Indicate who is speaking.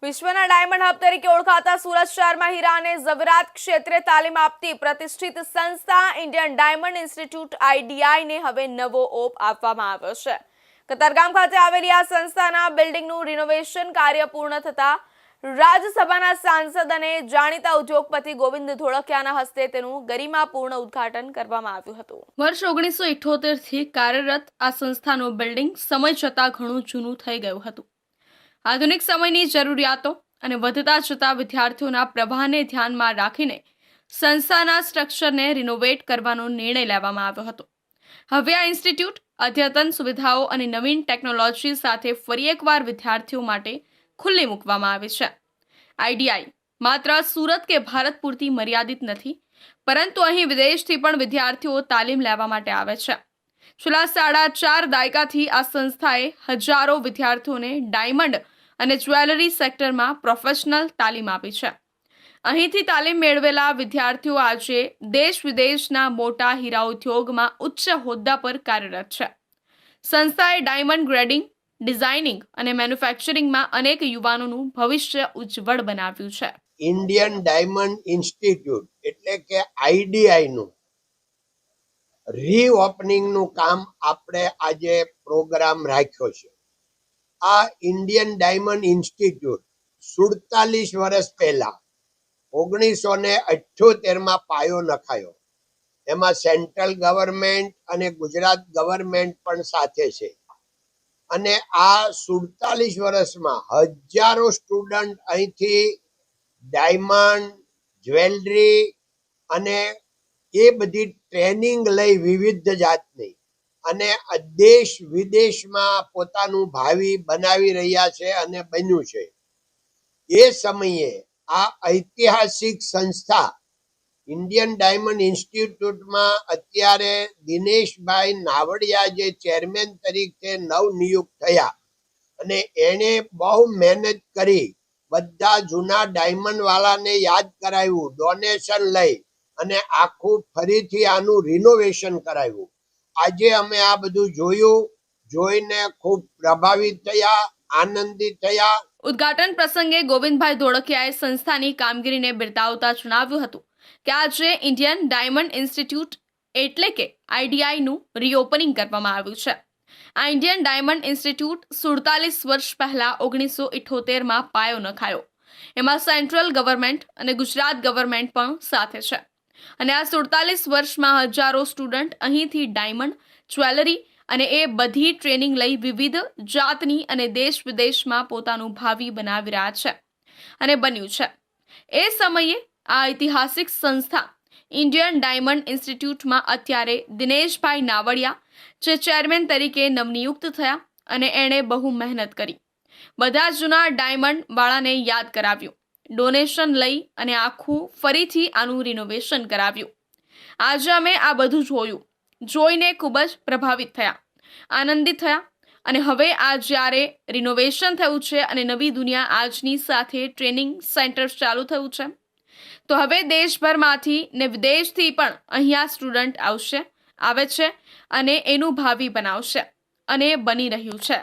Speaker 1: વિશ્વના diamond hub તરીકે ઓળખાતા સુરત શહેરમાં હીરા અને ઝવેરાત ક્ષેત્રે તાલીમ આપતી પ્રતિષ્ઠિત સંસ્થા ઇન્ડિયન ડાયમંડ ઇન્સ્ટિટ્યૂટ IDI ને હવે નવો ઓપ આપવામાં આવ્યો છે। કતારગામ ખાતે આવેલી આ સંસ્થાના બિલ્ડિંગનું રિનોવેશન કાર્ય પૂર્ણ થતા રાજ્યસભાના સાંસદ અને જાણીતા ઉદ્યોગપતિ ગોવિંદ ધોળકિયાના હસ્તે તેનું ગરિમાપૂર્ણ ઉદ્ઘાટન કરવામાં આવ્યું હતું। વર્ષ 1978 થી કાર્યરત આ સંસ્થાનું બિલ્ડિંગ સમય જતાં ઘણું જૂનું થઈ ગયું હતું। આધુનિક સમયની જરૂરિયાતો અને વધતા જતા વિદ્યાર્થીઓના પ્રવાહને ધ્યાનમાં રાખીને સંસ્થાના સ્ટ્રક્ચરને રિનોવેટ કરવાનો નિર્ણય લેવામાં આવ્યો હતો। હવે આ ઇન્સ્ટિટ્યૂટ અદ્યતન સુવિધાઓ અને નવીન ટેકનોલોજી સાથે ફરી એકવાર વિદ્યાર્થીઓ માટે ખુલ્લી મૂકવામાં આવી છે। IDI માત્ર સુરત કે ભારત પૂરતી મર્યાદિત નથી, પરંતુ અહીં વિદેશથી પણ વિદ્યાર્થીઓ તાલીમ લેવા માટે આવે છે। છેલ્લા 4.5 દાયકાથી આ સંસ્થાએ હજારો વિદ્યાર્થીઓને ડાયમંડ અને જ્વેલરી સેક્ટરમાં પ્રોફેશનલ તાલીમ આપી છે। અહીંથી તાલીમ મેળવેલા વિદ્યાર્થીઓ આજે દેશ વિદેશના મોટા હીરા ઉદ્યોગમાં ઉચ્ચ હોદ્દા પર કાર્યરત છે। સંસ્થાએ ડાયમંડ ગ્રેડિંગ, ડિઝાઇનિંગ અને મેન્યુફેક્ચરિંગમાં અનેક યુવાનોનું ભવિષ્ય ઉજ્જવળ બનાવ્યું છે।
Speaker 2: ઇન્ડિયન ડાયમંડ ઇન્સ્ટિટ્યૂટ એટલે કે IDI નું રીઓપનિંગનું કામ આપણે આજે પ્રોગ્રામ રાખ્યો છે। આ ઇન્ડિયન ડાયમંડ ઇન્સ્ટિટ્યૂટ 47 વર્ષ પહેલા 1978માં પાયો નખાયો। એમાં સેન્ટ્રલ ગવર્મેન્ટ અને ગુજરાત ગવર્મેન્ટ પણ સાથે છે અને આ 47 વર્ષમાં હજારો સ્ટુડન્ટ અહીંથી ડાયમંડ, જ્વેલરી અને એ બધી ટ્રેનિંગ લઈ વિવિધ જાતની અને દેશ વિદેશમાં પોતાનું ભાવિ બનાવી રહ્યા છે અને બન્યું છે। એ સમયે આ ઐતિહાસિક સંસ્થા ઇન્ડિયન ડાયમંડ ઇન્સ્ટિટ્યૂટમાં અત્યારે દિનેશભાઈ નાવડિયા જે ચેરમેન તરીકે નવનિયુક્ત થયા અને એણે બહુ મહેનત કરી બધા જૂના ડાયમંડ વાળાને યાદ કરાવ્યું, ડોનેશન લઈ અને આખું ફરીથી આનું રિનોવેશન કરાવ્યું। આજે અમે આ બધું જોઈને ખૂબ પ્રભાવિત થયા, આનંદિત થયા।
Speaker 1: ઉદ્ઘાટન પ્રસંગે ગોવિંદભાઈ ધોળકિયાએ સંસ્થાની કામગીરીને બિરદાવતા જણાવ્યું હતું કે આજે ઇન્ડિયન ડાયમંડ ઇન્સ્ટિટ્યૂટ એટલે કે IDI નું રીઓપનિંગ કરવામાં આવ્યું છે। આ ઇન્ડિયન ડાયમંડ ઇન્સ્ટિટ્યૂટ 47 વર્ષ પહેલા 1978માં પાયો નખાયો। એમાં સેન્ટ્રલ ગવર્મેન્ટ અને ગુજરાત ગવર્મેન્ટ પણ સાથે છે અને આ 47 વર્ષમાં હજારો સ્ટુડન્ટ અહીંથી ડાયમંડ, જ્વેલરી અને એ બધી ટ્રેનિંગ લઈ વિવિધ જાતની અને દેશ વિદેશમાં પોતાનું ભાવિ બનાવી રહ્યા છે અને બન્યું છે। એ સમયે આ ઐતિહાસિક સંસ્થા ઇન્ડિયન ડાયમંડ ઇન્સ્ટિટ્યૂટમાં અત્યારે દિનેશભાઈ નાવડિયા જે ચેરમેન તરીકે નવનિયુક્ત થયા અને એણે બહુ મહેનત કરી, બધા જૂના ડાયમંડ વાળાને યાદ કરાવ્યું, ડોનેશન લઈ અને આખું ફરીથી આનું રિનોવેશન કરાવ્યું। આજે અમે આ બધું જોઈને ખૂબ જ પ્રભાવિત થયા, આનંદિત થયા અને હવે આ જ્યારે રિનોવેશન થયું છે અને નવી દુનિયા આજની સાથે ટ્રેનિંગ સેન્ટર ચાલુ થયું છે, તો હવે દેશભરમાંથી ને વિદેશથી પણ અહીંયા સ્ટુડન્ટ આવે છે અને એનું ભાવિ બનાવશે અને બની રહ્યું છે।